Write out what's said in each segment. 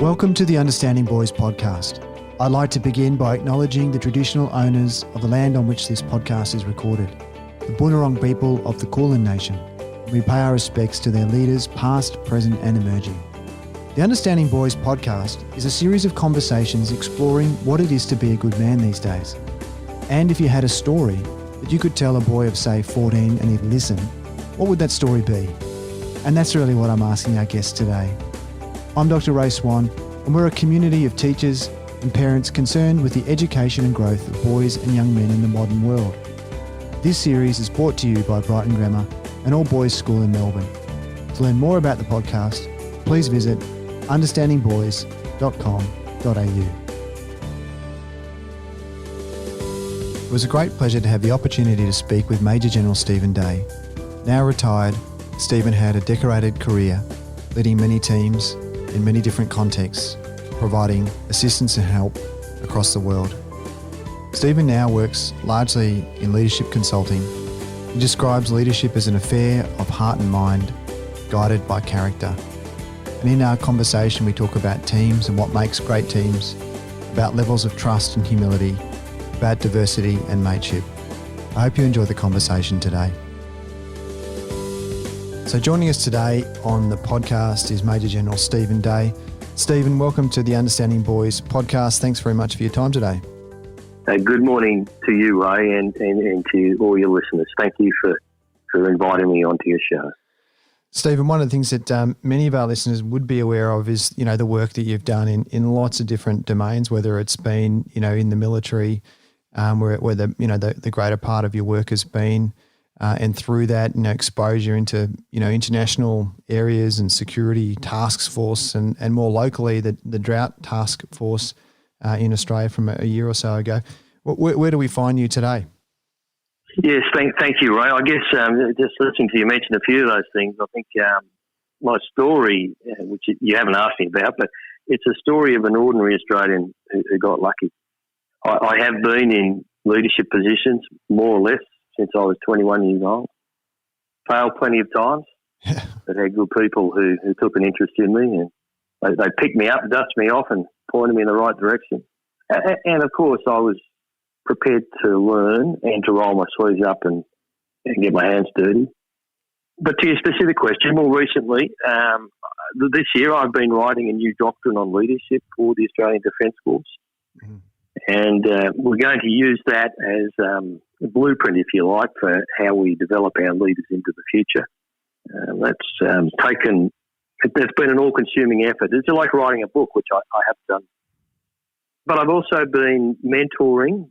Welcome to the Understanding Boys podcast. I'd like to begin by acknowledging the traditional owners of the land on which this podcast is recorded, the Boonwurrung people of the Kulin Nation. We pay our respects to their leaders past, present and emerging. The Understanding Boys podcast is a series of conversations exploring what it is to be a good man these days. And if you had a story that you could tell a boy of say 14 and he'd listen, what would that story be? And that's really what I'm asking our guests today. I'm Dr. Ray Swan, and we're a community of teachers and parents concerned with the education and growth of boys and young men in the modern world. This series is brought to you by Brighton Grammar, an all-boys school in Melbourne. To learn more about the podcast, please visit understandingboys.com.au. It was a great pleasure to have the opportunity to speak with Major General Stephen Day. Now retired, Stephen had a decorated career, leading many teams in many different contexts, providing assistance and help across the world. Stephen now works largely in leadership consulting. He describes leadership as an affair of heart and mind, guided by character. And in our conversation, we talk about teams and what makes great teams, about levels of trust and humility, about diversity and mateship. I hope you enjoy the conversation today. So joining us today on the podcast is Major General Stephen Day. Stephen, welcome to the Understanding Boys podcast. Thanks very much for your time today. Good morning to you, Ray, and to all your listeners. Thank you for inviting me onto your show. Stephen, one of the things that many of our listeners would be aware of is, the work that you've done in lots of different domains, whether it's been, in the military, where the greater part of your work has been, and through that, exposure into, international areas and security task force and more locally, the drought task force in Australia from a year or so ago. Where do we find you today? Yes, thank you, Ray. I guess just listening to you mention a few of those things, I think my story, which you haven't asked me about, but it's a story of an ordinary Australian who got lucky. I have been in leadership positions, more or less, since I was 21 years old. Failed plenty of times, but had good people who took an interest in me, and they picked me up, dusted me off and pointed me in the right direction. And of course, I was prepared to learn and to roll my sleeves up and get my hands dirty. But to your specific question, more recently, this year I've been writing a new doctrine on leadership for the Australian Defence Force. Mm-hmm. And we're going to use that as a blueprint, if you like, for how we develop our leaders into the future. That's been an all-consuming effort. It's like writing a book, which I have done. But I've also been mentoring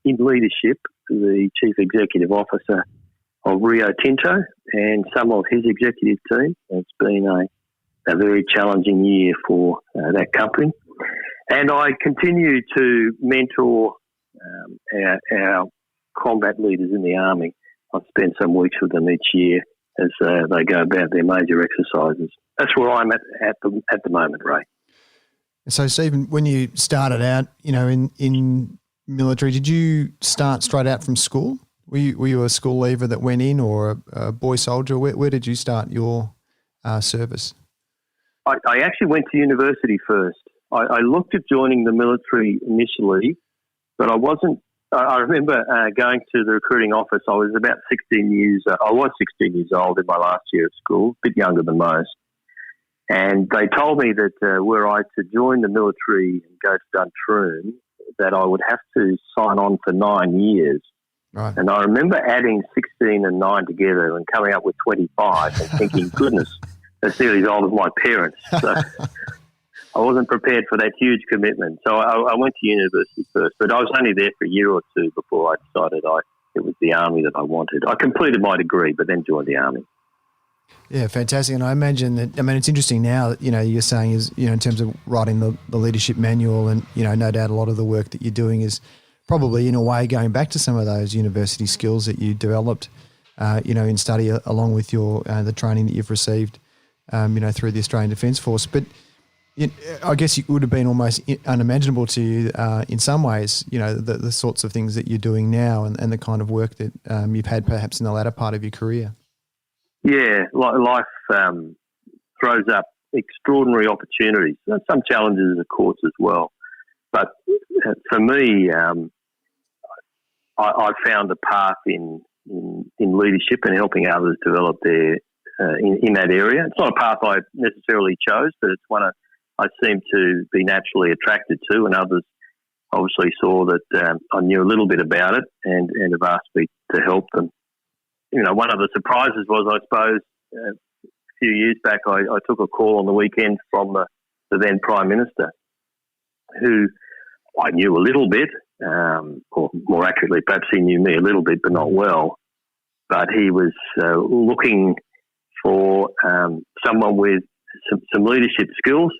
in leadership the Chief Executive Officer of Rio Tinto and some of his executive team. It's been a very challenging year for that company. And I continue to mentor our combat leaders in the Army. I've spent some weeks with them each year as they go about their major exercises. That's where I'm at the moment, Ray. So, Stephen, when you started out, in military, did you start straight out from school? Were you a school leaver that went in, or a boy soldier? Where did you start your service? I actually went to university first. I looked at joining the military initially, but I wasn't. I remember going to the recruiting office. I was about 16 years. I was 16 years old in my last year of school, a bit younger than most. And they told me that were I to join the military and go to Duntroon, that I would have to sign on for 9 years. Right. And I remember adding 16 and 9 together and coming up with 25 and thinking, goodness, that's nearly as old as my parents. So I wasn't prepared for that huge commitment. So I went to university first, but I was only there for a year or two before I decided it was the Army that I wanted. I completed my degree, but then joined the Army. Yeah, fantastic. And I imagine that, it's interesting now that, you're saying is, in terms of writing the leadership manual and, no doubt a lot of the work that you're doing is probably in a way going back to some of those university skills that you developed, in study along with your, the training that you've received, through the Australian Defence Force. But I guess it would have been almost unimaginable to you in some ways, the sorts of things that you're doing now and the kind of work that you've had perhaps in the latter part of your career. Yeah, life throws up extraordinary opportunities. There's some challenges, of course, as well. But for me, I found a path in leadership and helping others develop their in that area. It's not a path I necessarily chose, but it's one I seem to be naturally attracted to, and others obviously saw that I knew a little bit about it and have asked me to help them. One of the surprises was, I suppose, a few years back, I took a call on the weekend from the then Prime Minister, who I knew a little bit, or more accurately, perhaps he knew me a little bit, but not well. But he was looking for someone with some leadership skills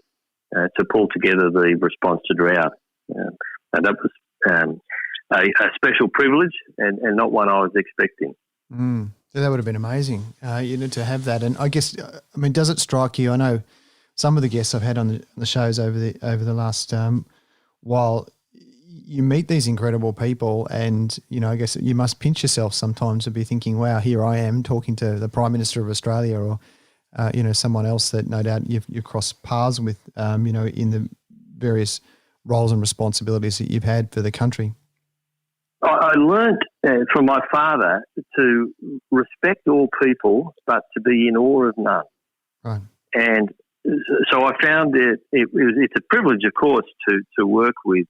to pull together the response to drought. And that was a special privilege and not one I was expecting. So that would have been amazing, to have that. And I guess, does it strike you? I know some of the guests I've had on the shows over the last while, you meet these incredible people, and I guess you must pinch yourself sometimes to be thinking, "Wow, here I am talking to the Prime Minister of Australia," or someone else that no doubt you've crossed paths with, in the various roles and responsibilities that you've had for the country. I learnt from my father to respect all people, but to be in awe of none. Right. And so I found it's a privilege, of course, to work with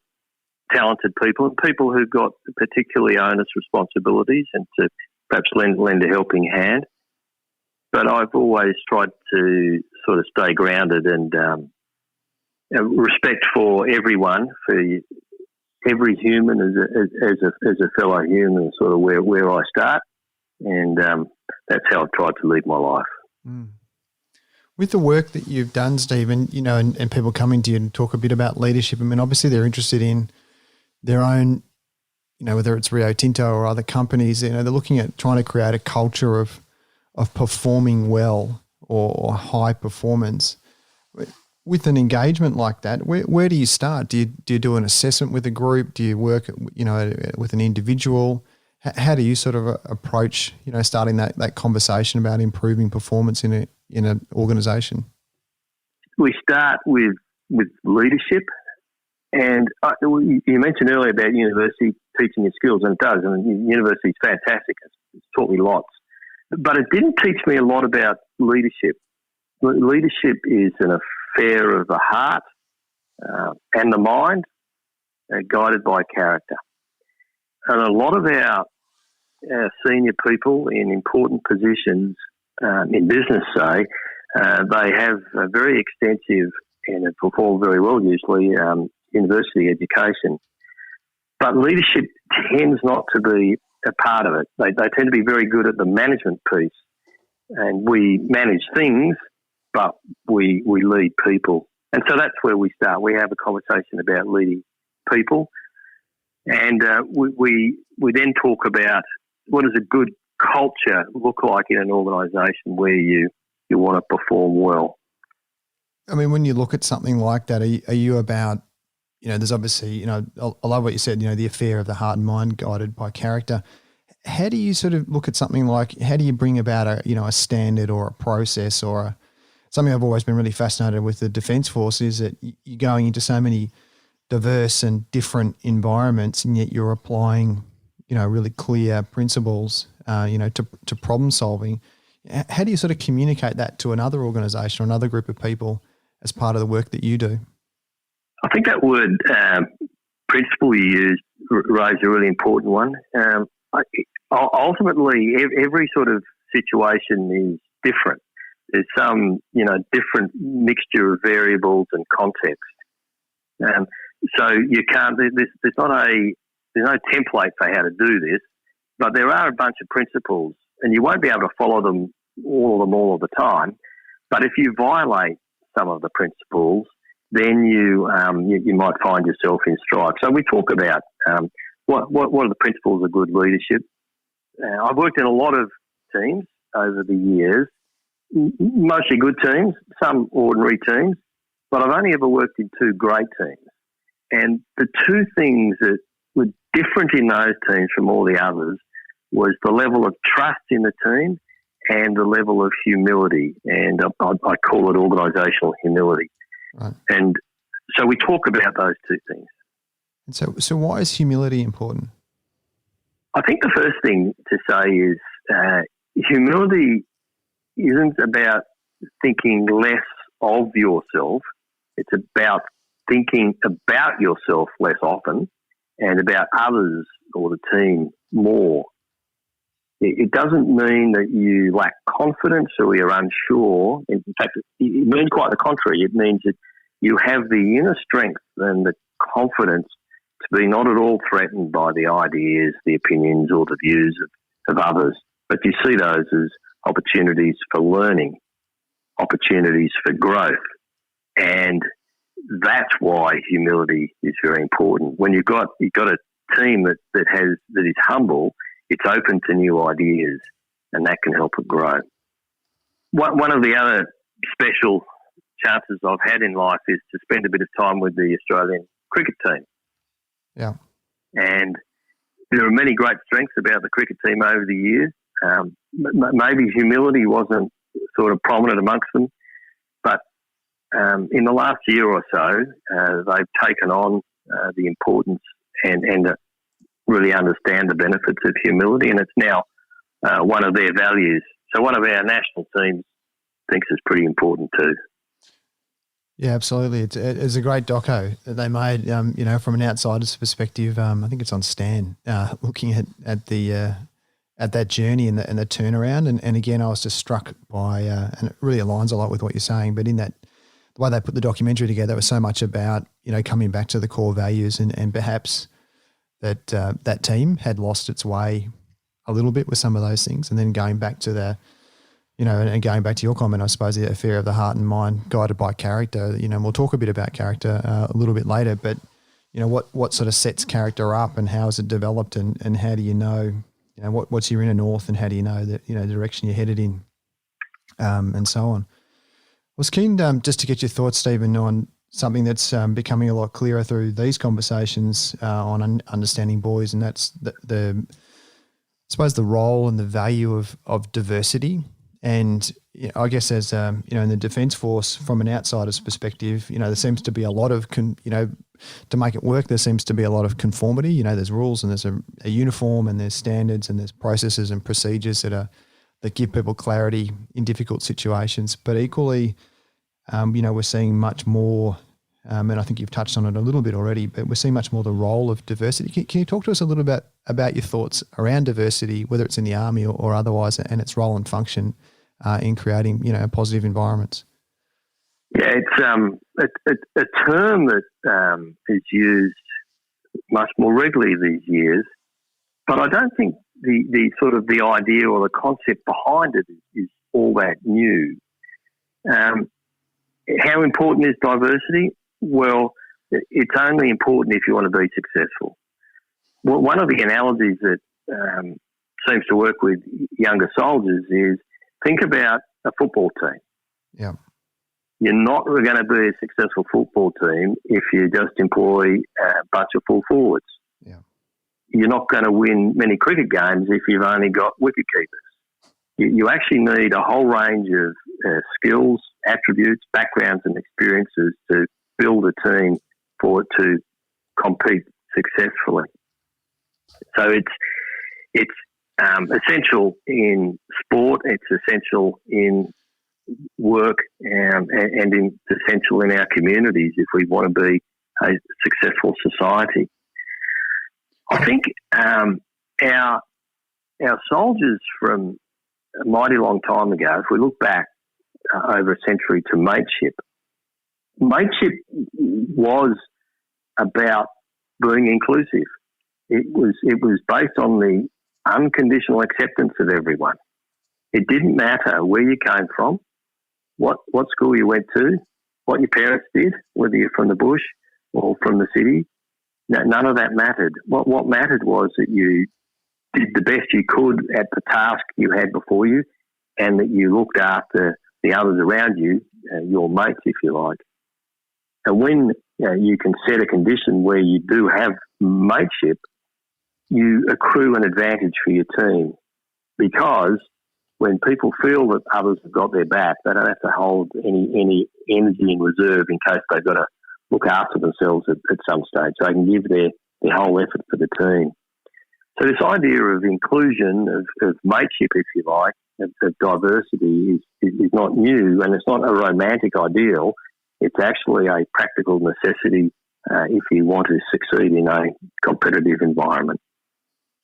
talented people and people who've got particularly onus responsibilities, and to perhaps lend a helping hand. But I've always tried to sort of stay grounded and respect for everyone, for every human as a fellow human, sort of where I start, and that's how I've tried to lead my life. With the work that you've done, Stephen, and people coming to you and talk a bit about leadership, obviously they're interested in their own, whether it's Rio Tinto or other companies, they're looking at trying to create a culture of performing well or high performance. With an engagement like that, where do you start? Do you do an assessment with a group? Do you work, with an individual? How do you sort of approach, starting that conversation about improving performance in an organisation? We start with leadership, and you mentioned earlier about university teaching your skills, and it does. University is fantastic. It's taught me lots, but it didn't teach me a lot about leadership. Leadership is an affair of the heart and the mind, guided by character. And a lot of our senior people in important positions in business, say, they have a very extensive and have performed very well, usually, university education. But leadership tends not to be a part of it. They tend to be very good at the management piece. And we manage things, but we lead people. And so that's where we start. We have a conversation about leading people. And we then talk about what does a good culture look like in an organisation where you want to perform well. When you look at something like that, are you about, there's obviously, I love what you said, the affair of the heart and mind guided by character. How do you sort of look at something like, how do you bring about a standard or a process or something I've always been really fascinated with the Defence Force is that you're going into so many diverse and different environments, and yet you're applying, really clear principles, to problem solving. How do you sort of communicate that to another organisation or another group of people as part of the work that you do? I think that word principle you used, Ray, is a really important one. Ultimately, every sort of situation is different. There's some, different mixture of variables and context. So you can't. There's no template for how to do this, but there are a bunch of principles, and you won't be able to follow them all of the time. But if you violate some of the principles, then you might find yourself in strife. So we talk about what are the principles of good leadership. I've worked in a lot of teams over the years, mostly good teams, some ordinary teams, but I've only ever worked in two great teams. And the two things that were different in those teams from all the others was the level of trust in the team and the level of humility, and I call it organisational humility. Right. And so we talk about those two things. And so why is humility important? I think the first thing to say is humility isn't about thinking less of yourself. It's about thinking about yourself less often and about others or the team more. It doesn't mean that you lack confidence or you're unsure. In fact, it means quite the contrary. It means that you have the inner strength and the confidence to be not at all threatened by the ideas, the opinions or the views of others, but you see those as opportunities for learning, opportunities for growth. And that's why humility is very important. When you've got a team that is humble, it's open to new ideas, and that can help it grow. One of the other special chances I've had in life is to spend a bit of time with the Australian cricket team. Yeah. And there are many great strengths about the cricket team over the years. Maybe humility wasn't sort of prominent amongst them, but in the last year or so, they've taken on the importance and really understand the benefits of humility, and it's now one of their values. So one of our national teams thinks it's pretty important too. Yeah, absolutely. It's a great doco that they made, from an outsider's perspective. I think it's on Stan, looking at that journey and the turnaround. And again, I was just struck by, and it really aligns a lot with what you're saying, but in that, the way they put the documentary together, it was so much about, coming back to the core values and perhaps that team had lost its way a little bit with some of those things, and then going back to and going back to your comment, I suppose, the affair of the heart and mind guided by character. We'll talk a bit about character a little bit later, but what sort of sets character up and how is it developed, and how do you know, what's your inner north, and how do you know that the direction you're headed in, and so on. I was keen just to get your thoughts, Stephen, on something that's becoming a lot clearer through these conversations on understanding boys, and that's I suppose the role and the value of diversity. And I guess as in the Defence Force, from an outsider's perspective, there seems to be a lot of to make it work, there seems to be a lot of conformity. There's rules and there's a uniform and there's standards and there's processes and procedures that give people clarity in difficult situations. But equally, we're seeing much more, and I think you've touched on it a little bit already, but we're seeing much more the role of diversity. Can you talk to us a little bit about your thoughts around diversity, whether it's in the army or otherwise, and its role and function in creating, positive environments? Yeah, it's a term that is used much more regularly these years, but I don't think the sort of the idea or the concept behind it is all that new. How important is diversity? Well, it's only important if you want to be successful. Well, one of the analogies that seems to work with younger soldiers is think about a football team. Yeah. You're not going to be a successful football team if you just employ a bunch of full forwards. Yeah. You're not going to win many cricket games if you've only got wicket keepers. You actually need a whole range of skills, attributes, backgrounds and experiences to build a team for it to compete successfully. So it's essential in sport, it's essential in work, and it's essential in our communities if we want to be a successful society. I think our soldiers from a mighty long time ago, if we look back over a century to mateship was about being inclusive. It was based on the unconditional acceptance of everyone. It didn't matter where you came from, what school you went to, what your parents did, whether you're from the bush or from the city. None of that mattered. What mattered was that you did the best you could at the task you had before you, and that you looked after the others around you, your mates, if you like. And when you can set a condition where you do have mateship, you accrue an advantage for your team, because when people feel that others have got their back, they don't have to hold any energy in reserve in case they've got to look after themselves at some stage. So they can give their whole effort for the team. So this idea of inclusion, of mateship, if you like, of diversity is not new, and it's not a romantic ideal. It's actually a practical necessity if you want to succeed in a competitive environment.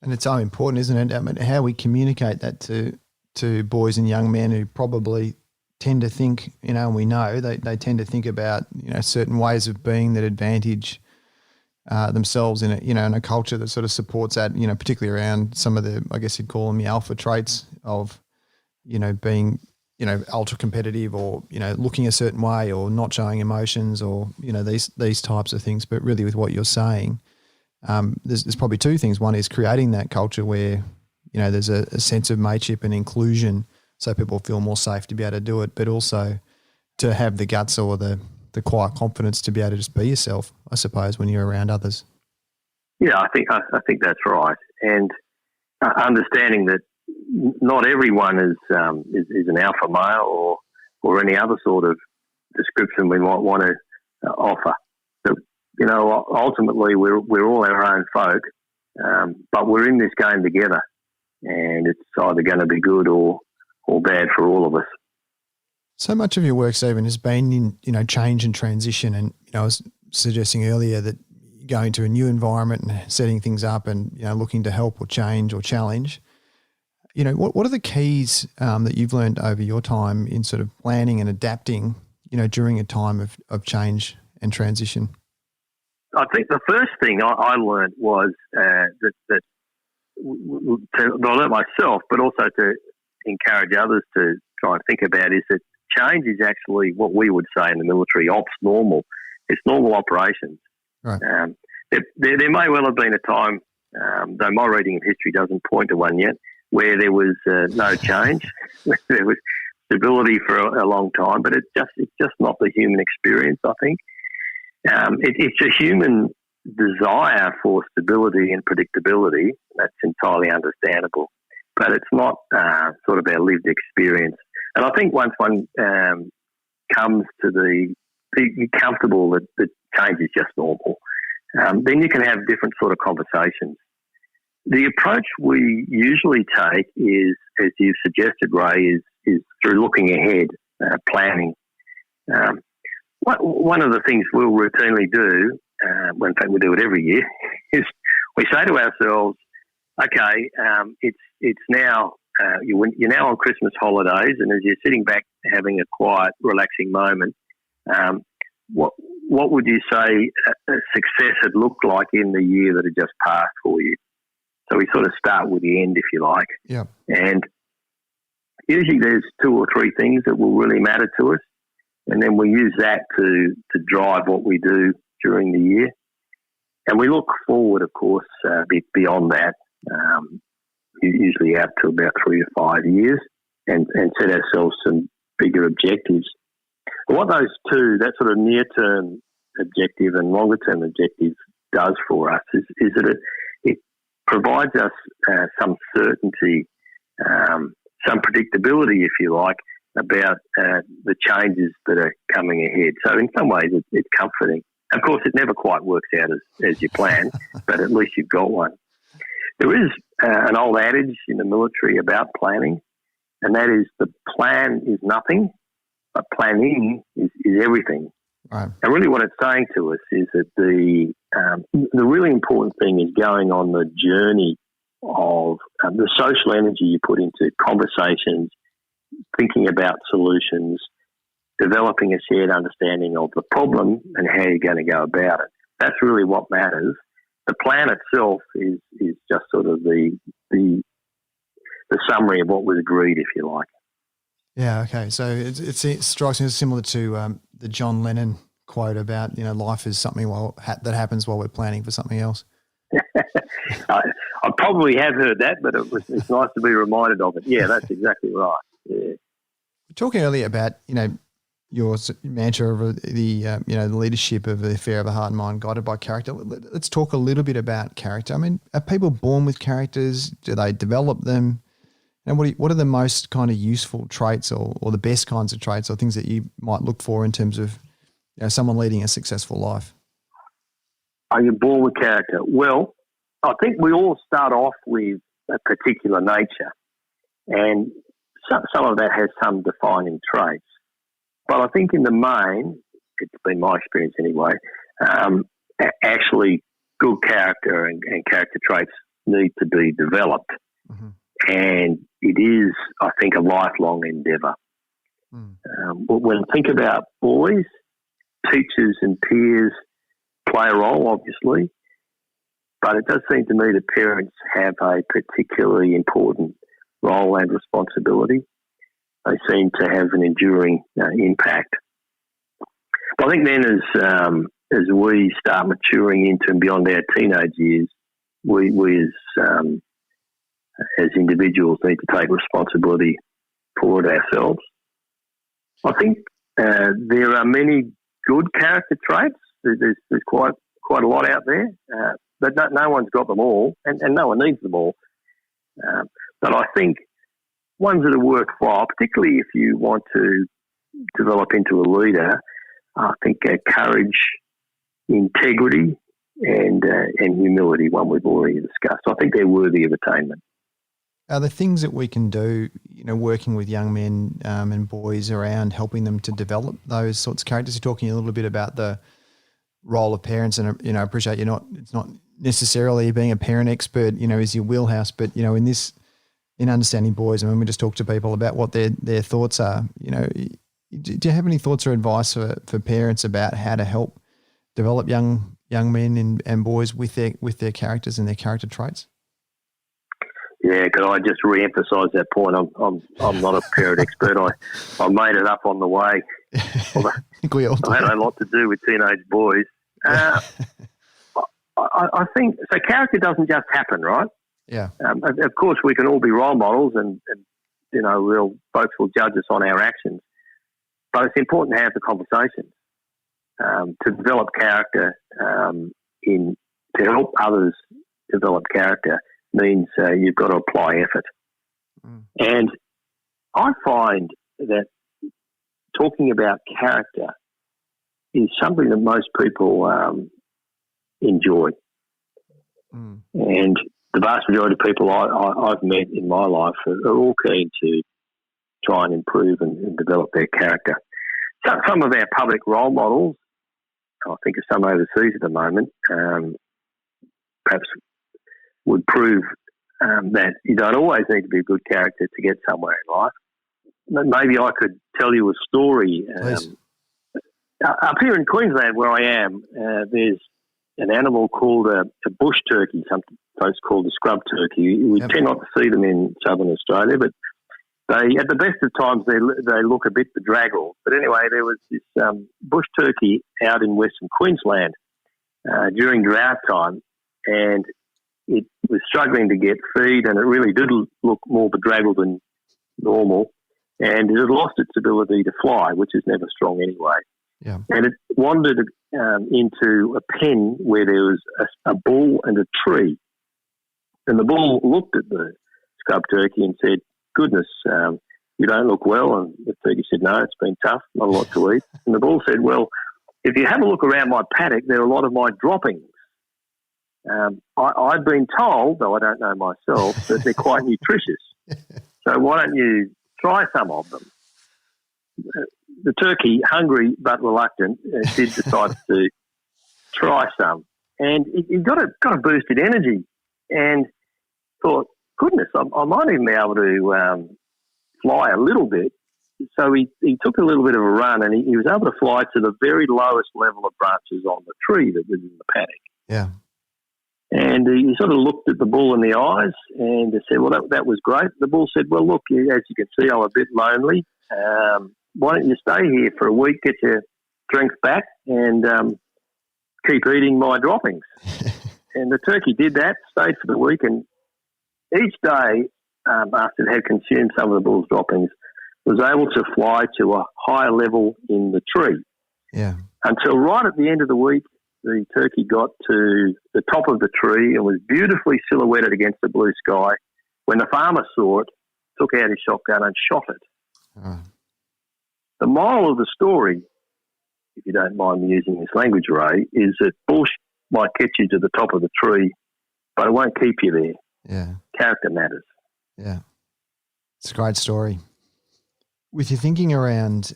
And it's so important, isn't it? I mean, how we communicate that to boys and young men who probably tend to think, and we know they tend to think about, certain ways of being that advantage themselves in a culture that sort of supports that, particularly around some of the, I guess you'd call them the alpha traits of, being, ultra competitive or, looking a certain way or not showing emotions or, these types of things. But really with what you're saying, there's probably two things. One is creating that culture where, there's a sense of mateship and inclusion so people feel more safe to be able to do it, but also to have the guts or the quiet confidence to be able to just be yourself, I suppose, when you're around others. Yeah, I think that's right. And understanding that not everyone is an alpha male or any other sort of description we might want to offer. So, ultimately we're all our own folk, but we're in this game together, and it's either going to be good or bad for all of us. So much of your work, Stephen, has been in, change and transition. And, I was suggesting earlier that going to a new environment and setting things up and, looking to help or change or challenge. What are the keys that you've learned over your time in sort of planning and adapting, during a time of change and transition? I think the first thing I learned was that I learned myself, but also to encourage others to try and think about, is that change is actually what we would say in the military, ops normal. It's normal operations. Right. There may well have been a time, though my reading of history doesn't point to one yet, where there was no change, there was stability for a long time, but it's just not the human experience, I think. It's a human desire for stability and predictability. That's entirely understandable, but it's not sort of our lived experience. And I think once one comes to be comfortable that change is just normal, then you can have different sort of conversations. The approach we usually take is, as you've suggested, Ray, is through looking ahead, planning. One of the things we'll routinely do, in fact we do it every year, is we say to ourselves, okay, it's now, you're now on Christmas holidays, and as you're sitting back having a quiet, relaxing moment, what would you say a success had looked like in the year that had just passed for you? So we sort of start with the end, if you like. Yeah. And usually there's two or three things that will really matter to us, and then we use that to drive what we do during the year. And we look forward, of course, beyond that, usually out to about 3 to 5 years, and set ourselves some bigger objectives. And what those two, that sort of near-term objective and longer-term objective does for us is that it provides us some certainty, some predictability, if you like, about the changes that are coming ahead. So in some ways it's comforting. Of course, it never quite works out as you plan, but at least you've got one. There is an old adage in the military about planning, and that is the plan is nothing, but planning is everything. Right. And really what it's saying to us is that the really important thing is going on the journey of the social energy you put into conversations, thinking about solutions, developing a shared understanding of the problem and how you're going to go about it. That's really what matters. The plan itself is just sort of the summary of what was agreed, if you like. Yeah, okay. So it strikes me as similar to the John Lennon quote about, life is something that happens while we're planning for something else. I probably have heard that, but it's nice to be reminded of it. Yeah, that's exactly right. Yeah. Talking earlier about, your mantra of the leadership of the affair of the heart and mind guided by character. Let's talk a little bit about character. I mean, are people born with characters? Do they develop them? And what are the most kind of useful traits or the best kinds of traits or things that you might look for in terms of someone leading a successful life? Are you born with character? Well, I think we all start off with a particular nature, and some of that has some defining traits. But I think in the main, it's been my experience anyway, actually good character and character traits need to be developed. Mm-hmm. And it is, I think, a lifelong endeavour. When I think about boys, teachers and peers play a role, obviously, but it does seem to me that parents have a particularly important role and responsibility. They seem to have an enduring impact. But I think then as we start maturing into and beyond our teenage years, we as individuals need to take responsibility for it ourselves. I think there are many good character traits. There's quite a lot out there, but no one's got them all, and no one needs them all. But I think ones that are worthwhile, particularly if you want to develop into a leader, I think courage, integrity, and humility, one we've already discussed. I think they're worthy of attainment. Are there things that we can do, working with young men and boys around helping them to develop those sorts of characters? You're talking a little bit about the role of parents, and I appreciate it's not necessarily being a parent expert, is your wheelhouse, but in understanding boys, and when we just talk to people about what their thoughts are, do you have any thoughts or advice for parents about how to help develop young men and boys with their characters and their character traits? Yeah, could I just re-emphasise that point? I'm not a parent expert. I made it up on the way. I think we all do. I had a lot to do with teenage boys. I think so. Character doesn't just happen, right? Yeah. Of course, we can all be role models, and folks will judge us on our actions. But it's important to have the conversation to develop character. To help others develop character means you've got to apply effort. And I find that talking about character is something that most people enjoy. And the vast majority of people I've met in my life are all keen to try and improve and develop their character. So some of our public role models, I think of some overseas at the moment, perhaps would prove that you don't always need to be a good character to get somewhere in life. Maybe I could tell you a story. Up here in Queensland, where I am, there's an animal called a bush turkey, something folks call the scrub turkey. We tend not to see them in southern Australia, but they, at the best of times, they look a bit bedraggled. But anyway, there was this bush turkey out in Western Queensland during drought time, and it was struggling to get feed, and it really did look more bedraggled than normal, and it had lost its ability to fly, which is never strong anyway. Yeah. And it wandered into a pen where there was a bull and a tree. And the bull looked at the scrub turkey and said, "Goodness, you don't look well." And the turkey said, "No, it's been tough, not a lot to eat." And the bull said, "Well, if you have a look around my paddock, there are a lot of my droppings. I've been told, though I don't know myself, that they're quite nutritious. So why don't you try some of them?" The turkey, hungry but reluctant, did decide to try some. And he got a boost in energy and thought, "Goodness, I might even be able to fly a little bit." So he took a little bit of a run, and he was able to fly to the very lowest level of branches on the tree that was in the paddock. Yeah. And he sort of looked at the bull in the eyes and said, "Well, that was great." The bull said, "Well, look, as you can see, I'm a bit lonely. Why don't you stay here for a week, get your strength back, and keep eating my droppings?" And the turkey did that, stayed for the week, and each day after it had consumed some of the bull's droppings, was able to fly to a higher level in the tree. Yeah. Until right at the end of the week, the turkey got to the top of the tree and was beautifully silhouetted against the blue sky. When the farmer saw it, took out his shotgun and shot it. Oh. The moral of the story, if you don't mind me using this language, Ray, is that bullshit might get you to the top of the tree, but it won't keep you there. Yeah. Character matters. Yeah. It's a great story. With your thinking around,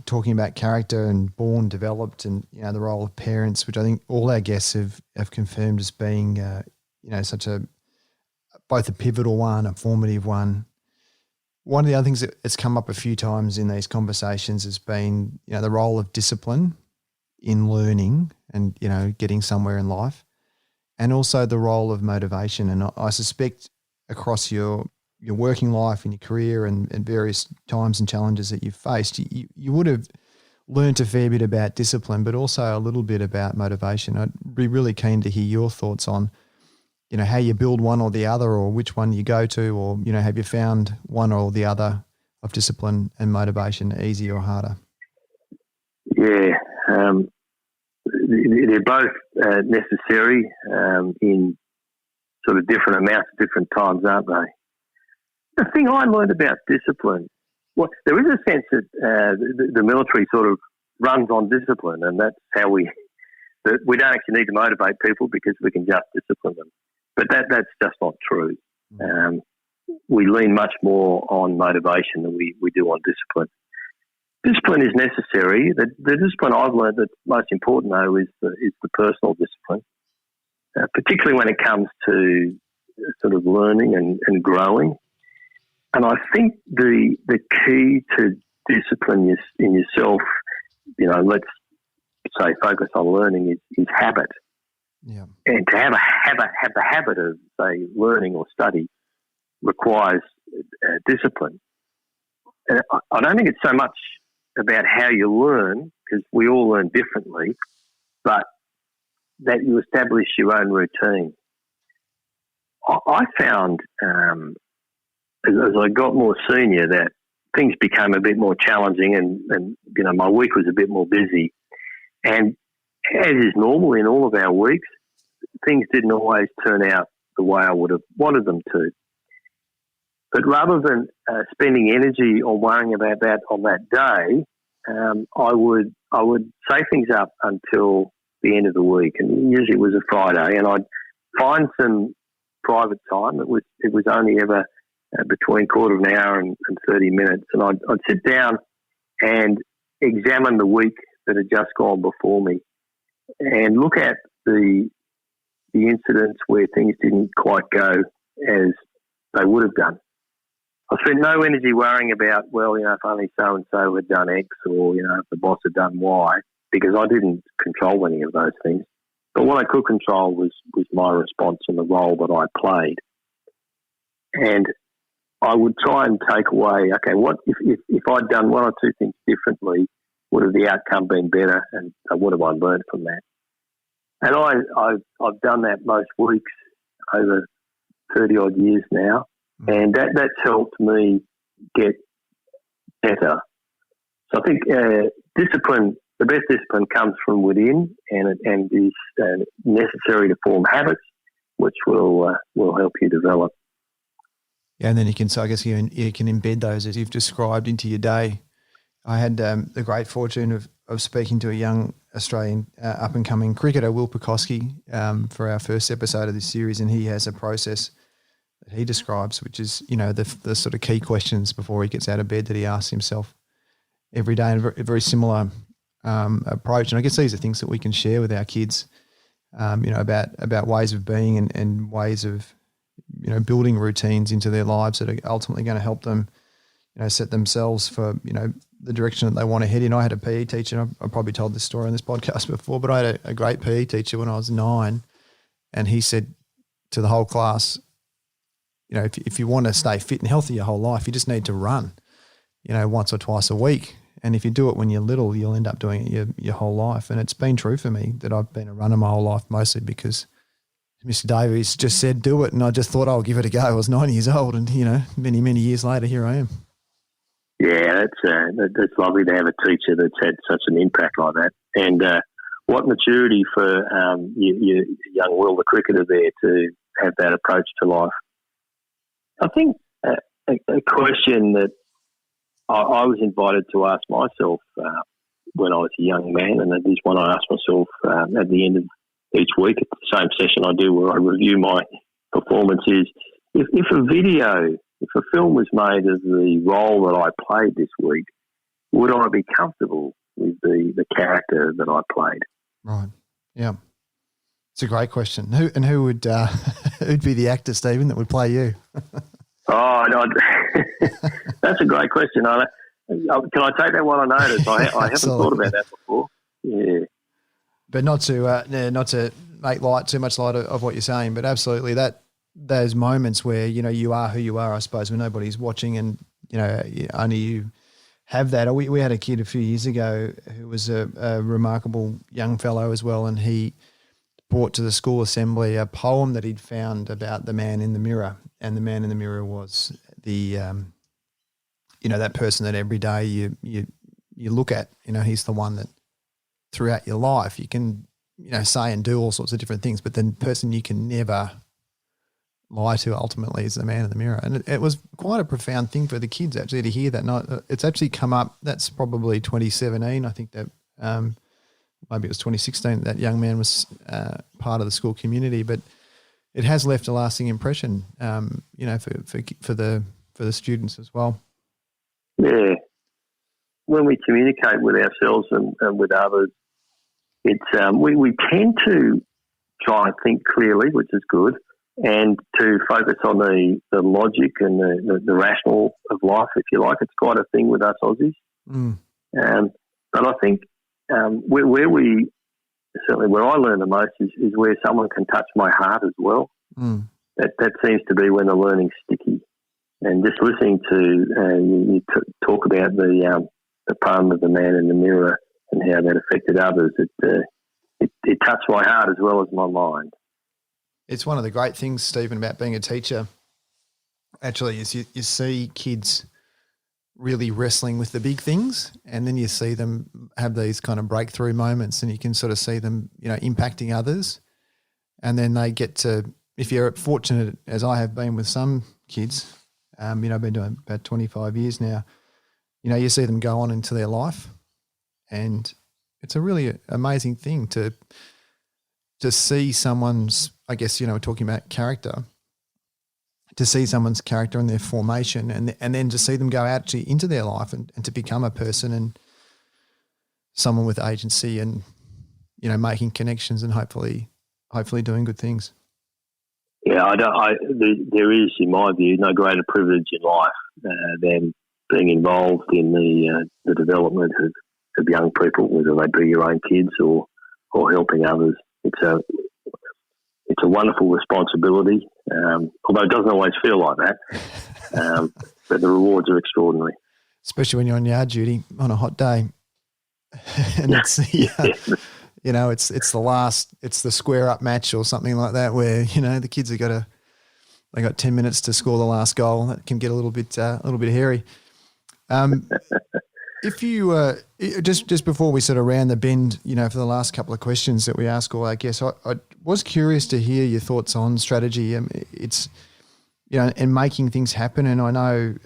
talking about character and born, developed, and, the role of parents, which I think all our guests have confirmed as being, such both a pivotal one, a formative one. One of the other things that's come up a few times in these conversations has been, the role of discipline in learning and, getting somewhere in life, and also the role of motivation. And I suspect across your working life and your career and various times and challenges that you've faced, you would have learned a fair bit about discipline, but also a little bit about motivation. I'd be really keen to hear your thoughts on, how you build one or the other, or which one you go to, or, have you found one or the other of discipline and motivation easier or harder? Yeah, they're both necessary in sort of different amounts at different times, aren't they? The thing I learned about discipline, well, there is a sense that the military sort of runs on discipline, and that's how we don't actually need to motivate people because we can just discipline them. But that's just not true. We lean much more on motivation than we do on discipline. Discipline is necessary. The discipline I've learned that's most important, though, is the personal discipline, particularly when it comes to sort of learning and growing. And I think the key to discipline in yourself, let's say focus on learning, is habit. Yeah. And to have the habit of, say, learning or study requires discipline. And I don't think it's so much about how you learn, because we all learn differently, but that you establish your own routine. I found as I got more senior that things became a bit more challenging and my week was a bit more busy. And as is normal in all of our weeks, things didn't always turn out the way I would have wanted them to. But rather than spending energy on worrying about that on that day, I would say things up until the end of the week, and usually it was a Friday, and I'd find some private time. It was only ever between quarter of an hour and 30 minutes, and I'd sit down and examine the week that had just gone before me and look at the incidents where things didn't quite go as they would have done. I spent no energy worrying about, if only so-and-so had done X, or, if the boss had done Y, because I didn't control any of those things. But what I could control was my response and the role that I played. And I would try and take away, okay, what if I'd done one or two things differently, would have the outcome been better, and what have I learned from that? And I've done that most weeks over 30-odd years now, and that's helped me get better. So I think discipline, the best discipline comes from within, and is necessary to form habits, which will help you develop. Yeah, and then you can embed those, as you've described, into your day. I had the great fortune of speaking to a young Australian up-and-coming cricketer, Will Pekoski, for our first episode of this series, and he has a process that he describes, which is, the sort of key questions before he gets out of bed that he asks himself every day, and a very similar approach. And I guess these are things that we can share with our kids, about ways of being and ways of, building routines into their lives that are ultimately going to help them, set themselves for, the direction that they want to head in. I had a PE teacher, I've probably told this story on this podcast before, but I had a great PE teacher when I was 9, and he said to the whole class, if you want to stay fit and healthy your whole life, you just need to run, once or twice a week. And if you do it when you're little, you'll end up doing it your whole life. And it's been true for me that I've been a runner my whole life, mostly because Mr. Davies just said do it, and I just thought I'll give it a go. I was 9 years old, and many, many years later, here I am. Yeah, that's lovely to have a teacher that's had such an impact like that. And what maturity for your young Will, the cricketer, there, to have that approach to life. I think a question that I was invited to ask myself when I was a young man, and it is one I ask myself at the end of each week at the same session I do where I review my performances. If a film was made of the role that I played this week, would I be comfortable with the character that I played? Right. Yeah. It's a great question. Who would who'd be the actor, Stephen, that would play you? Oh, no, that's a great question. Can I take that one on notice? I haven't thought about that before. Yeah. But not to make too much light of what you're saying, but absolutely those moments where, you are who you are, I suppose, when nobody's watching and, only you have that. We had a kid a few years ago who was a remarkable young fellow as well, and he brought to the school assembly a poem that he'd found about the man in the mirror, and the man in the mirror was the, that person that every day you look at. He's the one that throughout your life you can, say and do all sorts of different things, but the person you can never lie to ultimately is the man in the mirror. And it was quite a profound thing for the kids actually to hear that. It's actually come up, that's probably 2017. I think that maybe it was 2016 that young man was part of the school community, but it has left a lasting impression, for the students as well. Yeah. When we communicate with ourselves and with others, it's we tend to try and think clearly, which is good, and to focus on the logic and the rational of life, if you like. It's quite a thing with us Aussies. Mm. But I think where I learn the most is where someone can touch my heart as well. Mm. That seems to be when the learning's sticky. And just listening to you talk about the poem of the man in the mirror and how that affected others, it touched my heart as well as my mind. It's one of the great things, Stephen, about being a teacher, actually, is you see kids really wrestling with the big things, and then you see them have these kind of breakthrough moments, and you can sort of see them, impacting others. And then they get to, if you're fortunate, as I have been with some kids, I've been doing about 25 years now, you see them go on into their life, and it's a really amazing thing to see someone's, I guess, we're talking about character, to see someone's character and their formation, and then to see them go out into their life and to become a person and someone with agency and, making connections and hopefully doing good things. Yeah, there is, in my view, no greater privilege in life than being involved in the development of young people, whether they be your own kids or helping others. It's a wonderful responsibility, although it doesn't always feel like that. But the rewards are extraordinary, especially when you're on yard duty on a hot day, and it's it's the square up match or something like that, where the kids have got 10 minutes to score the last goal. That can get a little bit hairy. If you just before we sort of round the bend, for the last couple of questions that we ask all our guests, I was curious to hear your thoughts on strategy. It's and making things happen. And I know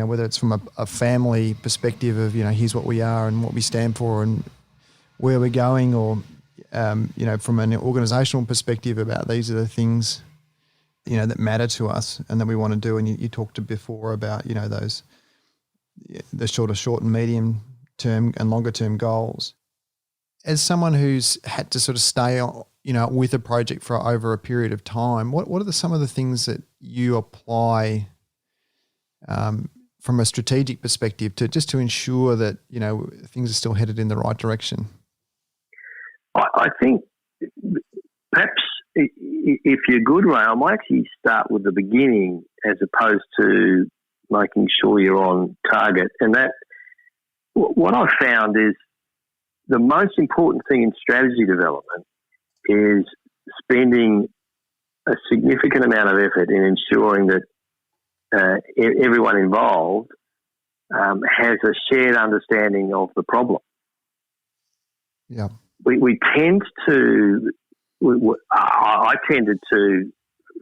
whether it's from a family perspective of here's what we are and what we stand for and where we're going, or from an organisational perspective about these are the things that matter to us and that we want to do. And you talked before about those. The short and medium term and longer term goals. As someone who's had to sort of stay, with a project for over a period of time, what are some of the things that you apply from a strategic perspective to ensure that things are still headed in the right direction? I think perhaps if you're good, Ray, I might actually start with the beginning as opposed to making sure you're on target. And that, what I found is the most important thing in strategy development is spending a significant amount of effort in ensuring that everyone involved has a shared understanding of the problem. Yeah, we tend to. I tended to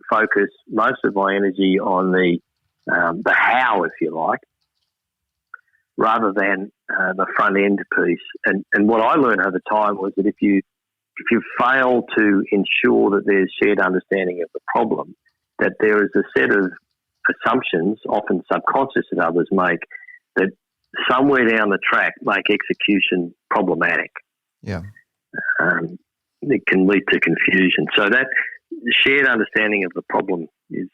focus most of my energy on the the how, if you like, rather than the front end piece. And what I learned over time was that if you fail to ensure that there's shared understanding of the problem, that there is a set of assumptions, often subconscious, that others make, that somewhere down the track make execution problematic. Yeah. It can lead to confusion. So that shared understanding of the problem is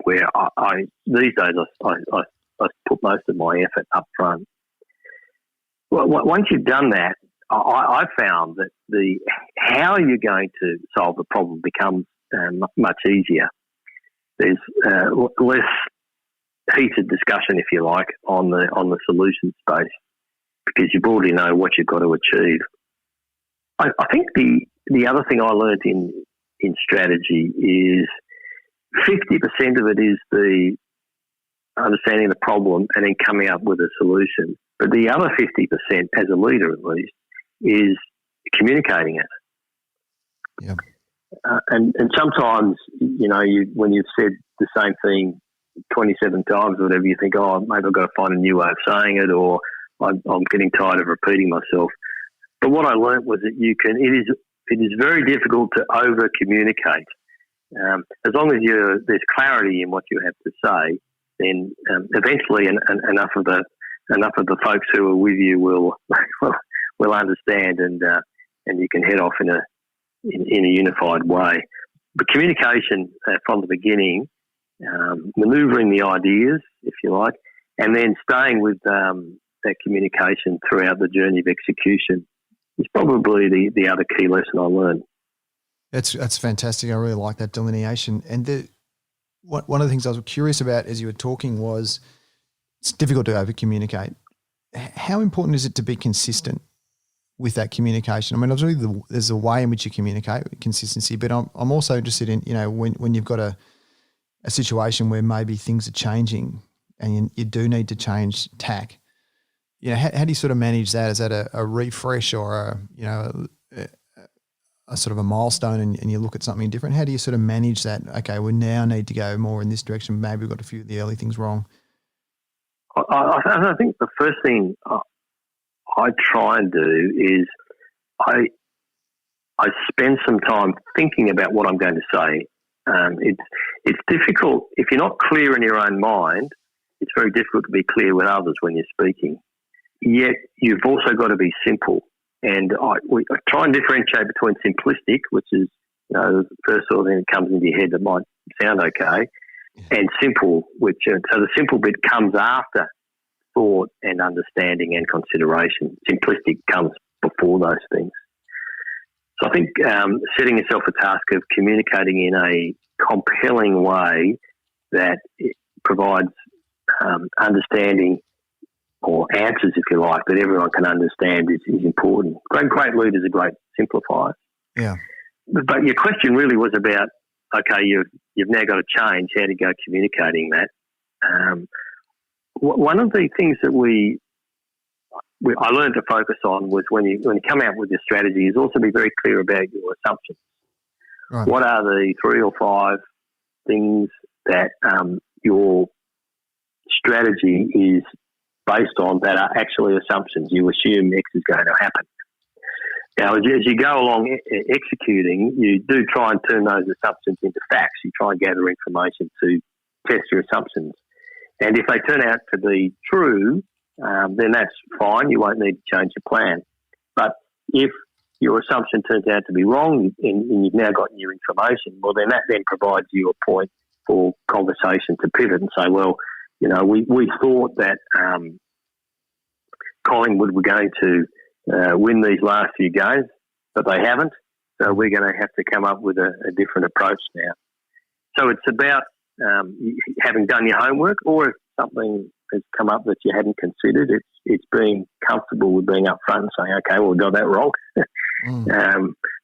where I these days I put most of my effort up front. Well, once you've done that, I found that the how you're going to solve the problem becomes much easier. There's less heated discussion, if you like, on the solution space, because you already know what you've got to achieve. I think the other thing I learned in strategy is 50% of it is the understanding the problem and then coming up with a solution. But the other 50%, as a leader at least, is communicating it. Yeah. And sometimes, when you've said the same thing 27 times or whatever, you think, oh, maybe I've got to find a new way of saying it, or I'm getting tired of repeating myself. But what I learned was that it is very difficult to over communicate. As long as there's clarity in what you have to say, then eventually enough of the folks who are with you will understand, and you can head off in a unified way. But communication from the beginning, manoeuvring the ideas, if you like, and then staying with that communication throughout the journey of execution is probably the other key lesson I learned. That's fantastic. I really like that delineation. And one of the things I was curious about as you were talking was it's difficult to over communicate. How important is it to be consistent with that communication? I mean, obviously there's a way in which you communicate, consistency, but I'm also interested in, when you've got a situation where maybe things are changing and you do need to change tack, how do you sort of manage that? Is that a refresh or a sort of a milestone and you look at something different? How do you sort of manage that? Okay, we now need to go more in this direction. Maybe we've got a few of the early things wrong. I think the first thing I try and do is I spend some time thinking about what I'm going to say. It's difficult if you're not clear in your own mind. It's very difficult to be clear with others when you're speaking. Yet you've also got to be simple. And I try and differentiate between simplistic, which is the first sort of thing that comes into your head that might sound okay, and simple, which so the simple bit comes after thought and understanding and consideration. Simplistic comes before those things. So I think setting yourself a task of communicating in a compelling way that provides understanding or answers, if you like, that everyone can understand is important. Great leaders are great simplifiers. Yeah. But your question really was about, okay, you've now got to change how to go communicating that. One of the things that I learned to focus on was when you come out with your strategy is also be very clear about your assumptions. Right. What are the 3 or 5 things that your strategy is based on that are actually assumptions? You assume X is going to happen. Now, as you go along executing, you do try and turn those assumptions into facts. You try and gather information to test your assumptions. And if they turn out to be true, then that's fine. You won't need to change your plan. But if your assumption turns out to be wrong and you've now got new information, well, then that then provides you a point for conversation to pivot and say, well, we thought that Collingwood were going to win these last few games, but they haven't. So we're going to have to come up with a different approach now. So it's about having done your homework, or if something has come up that you hadn't considered, it's being comfortable with being upfront and saying, okay, well, we got that wrong.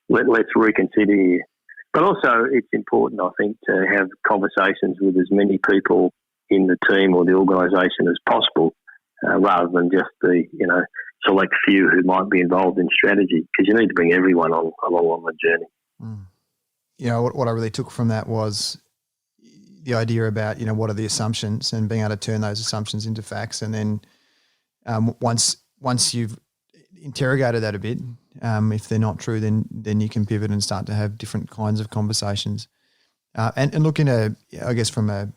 Let's reconsider here. But also it's important, I think, to have conversations with as many people in the team or the organisation as possible, rather than just the select few who might be involved in strategy, because you need to bring everyone along on the journey. What I really took from that was the idea about, what are the assumptions and being able to turn those assumptions into facts. And then once you've interrogated that a bit, if they're not true, then you can pivot and start to have different kinds of conversations. And look I guess from a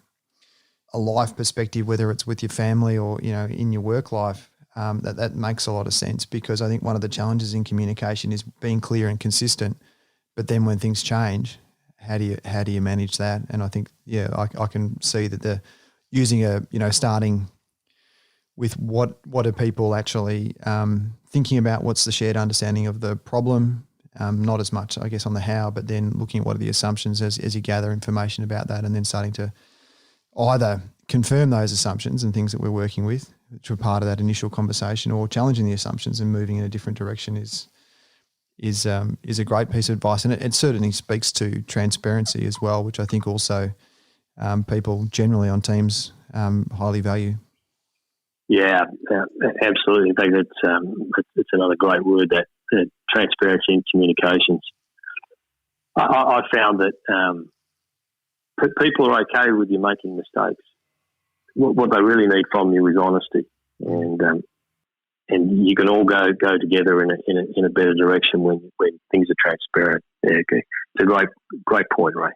life perspective, whether it's with your family or, in your work life, that makes a lot of sense, because I think one of the challenges in communication is being clear and consistent. But then when things change, how do you manage that? And I think, I can see that using starting with what are people actually thinking about, what's the shared understanding of the problem, not as much, I guess, on the how, but then looking at what are the assumptions as you gather information about that, and then starting to either confirm those assumptions and things that we're working with, which were part of that initial conversation, or challenging the assumptions and moving in a different direction is a great piece of advice. And it certainly speaks to transparency as well, which I think also people generally on teams highly value. Yeah, absolutely. I think it's another great word, that transparency in communications. I found that people are okay with you making mistakes. What they really need from you is honesty, and you can all go together in a better direction when things are transparent. Yeah, okay. It's a great point, Ray.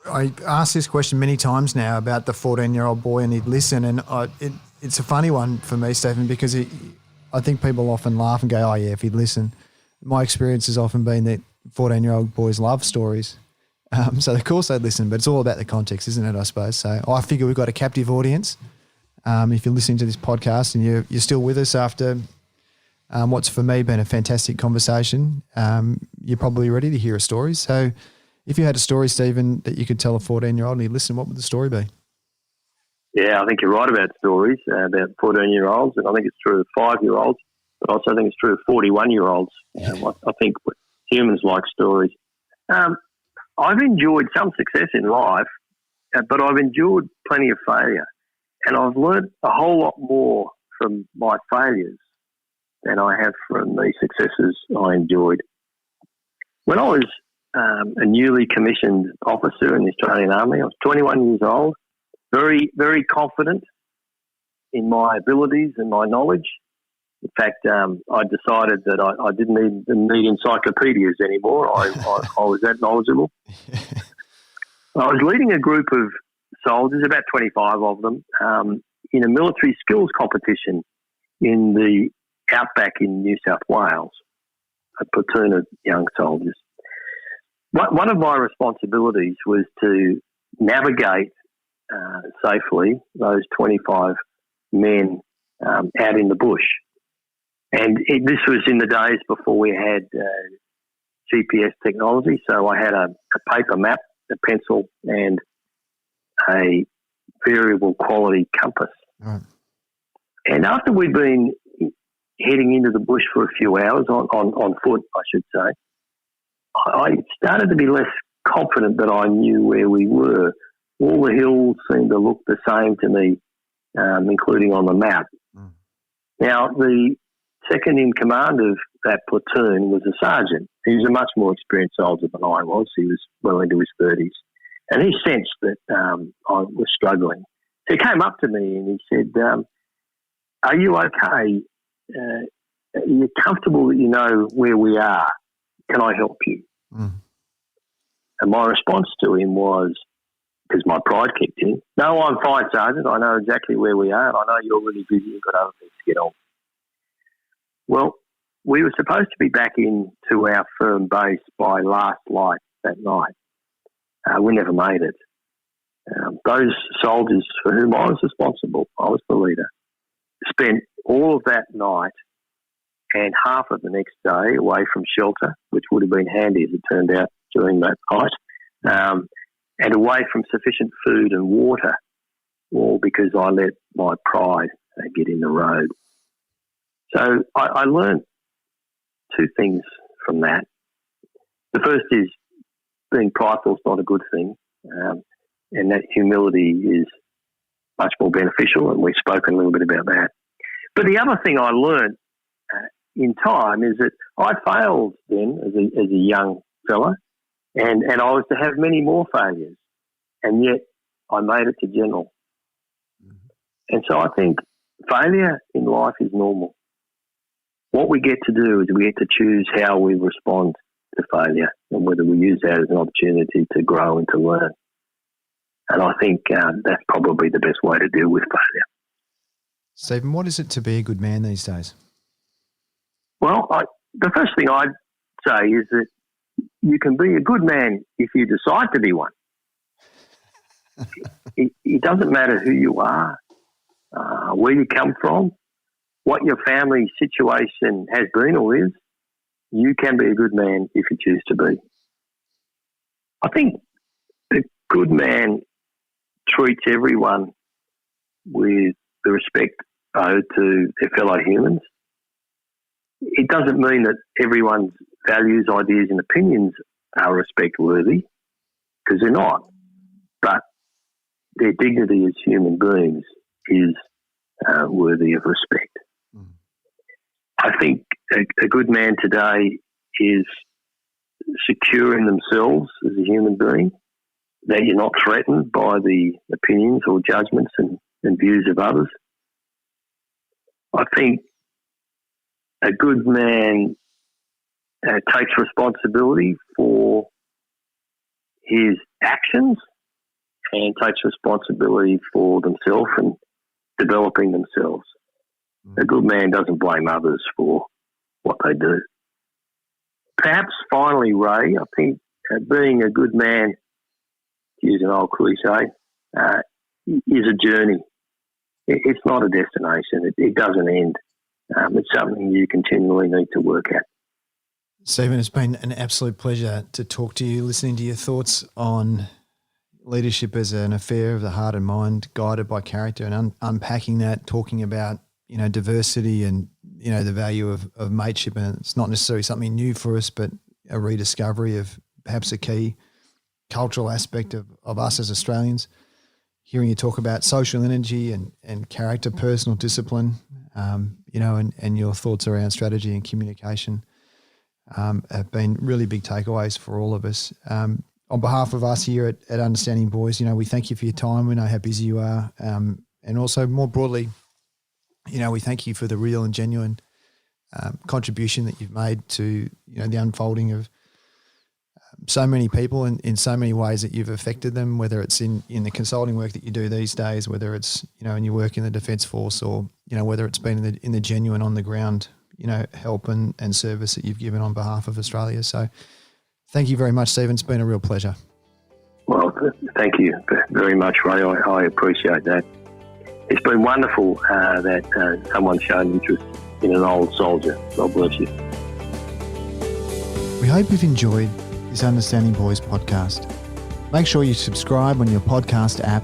I asked this question many times now about the 14-year-old boy, and he'd listen, and it's a funny one for me, Stephen, because I think people often laugh and go, "Oh yeah, if he'd listen." My experience has often been that 14-year-old boys love stories. So of course they'd listen, but it's all about the context, isn't it, I suppose? So I figure we've got a captive audience. If you're listening to this podcast and you're still with us after what's for me been a fantastic conversation, you're probably ready to hear a story. So if you had a story, Stephen, that you could tell a 14-year-old and he'd listen, what would the story be? Yeah, I think you're right about stories, about 14-year-olds, and I think it's true of 5-year-olds, but I also think it's true of 41-year-olds. I think humans like stories. I've enjoyed some success in life, but I've endured plenty of failure, and I've learned a whole lot more from my failures than I have from the successes I enjoyed. When I was a newly commissioned officer in the Australian Army, I was 21 years old, very, very confident in my abilities and my knowledge. In fact, I decided that I didn't need encyclopedias anymore. I was that knowledgeable. I was leading a group of soldiers, about 25 of them, in a military skills competition in the outback in New South Wales, a platoon of young soldiers. One of my responsibilities was to navigate safely those 25 men out in the bush. And this was in the days before we had GPS technology, so I had a paper map, a pencil, and a variable quality compass. Right. And after we'd been heading into the bush for a few hours, on foot, I should say, I started to be less confident that I knew where we were. All the hills seemed to look the same to me, including on the map. Mm. Now, the second in command of that platoon was a sergeant. He was a much more experienced soldier than I was. He was well into his 30s. And he sensed that I was struggling. So he came up to me and he said, "Are you okay? Are you comfortable that you know where we are? Can I help you?" Mm. And my response to him was, because my pride kicked in, "No, I'm fine, Sergeant. I know exactly where we are, and I know you're really busy and got other things to get on." Well, we were supposed to be back into our firm base by last light that night. We never made it. Those soldiers for whom I was responsible, I was the leader, spent all of that night and half of the next day away from shelter, which would have been handy as it turned out during that night, and away from sufficient food and water, all because I let my pride get in the road. So I learned two things from that. The first is being prideful is not a good thing, and that humility is much more beneficial, and we've spoken a little bit about that. But the other thing I learned in time is that I failed then as a young fella, and I was to have many more failures. And yet I made it to general. And so I think failure in life is normal. What we get to do is we get to choose how we respond to failure and whether we use that as an opportunity to grow and to learn. And I think that's probably the best way to deal with failure. Stephen, what is it to be a good man these days? Well, the first thing I'd say is that you can be a good man if you decide to be one. It doesn't matter who you are, where you come from, what your family situation has been or is. You can be a good man if you choose to be. I think a good man treats everyone with the respect owed to their fellow humans. It doesn't mean that everyone's values, ideas and opinions are respect-worthy, because they're not. But their dignity as human beings is worthy of respect. Mm. I think a good man today is secure in themselves as a human being, that you're not threatened by the opinions or judgments and views of others. I think a good man takes responsibility for his actions and takes responsibility for themselves and developing themselves. Mm. A good man doesn't blame others for what they do. Perhaps finally, Ray, I think being a good man, to use an old cliche, is a journey. It's not a destination. It doesn't end. It's something you continually need to work at. Stephen, it's been an absolute pleasure to talk to you, listening to your thoughts on leadership as an affair of the heart and mind, guided by character, and unpacking that, talking about, diversity and, the value of mateship. And it's not necessarily something new for us, but a rediscovery of perhaps a key cultural aspect of us as Australians. Hearing you talk about social energy and character, personal discipline, and your thoughts around strategy and communication have been really big takeaways for all of us. On behalf of us here at Understanding Boys, we thank you for your time. We know how busy you are. And also more broadly, we thank you for the real and genuine contribution that you've made to, the unfolding of so many people and in so many ways that you've affected them, whether it's in the consulting work that you do these days, whether it's, in your work in the Defence Force or, whether it's been in the genuine on the ground, help and service that you've given on behalf of Australia. So thank you very much, Stephen. It's been a real pleasure. Well, thank you very much, Ray. I appreciate that. It's been wonderful that someone showed interest in an old soldier. God bless you. We hope you've enjoyed this Understanding Boys podcast. Make sure you subscribe on your podcast app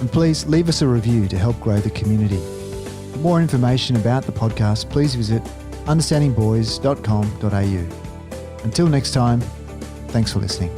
and please leave us a review to help grow the community. For more information about the podcast, please visit understandingboys.com.au. Until next time, thanks for listening.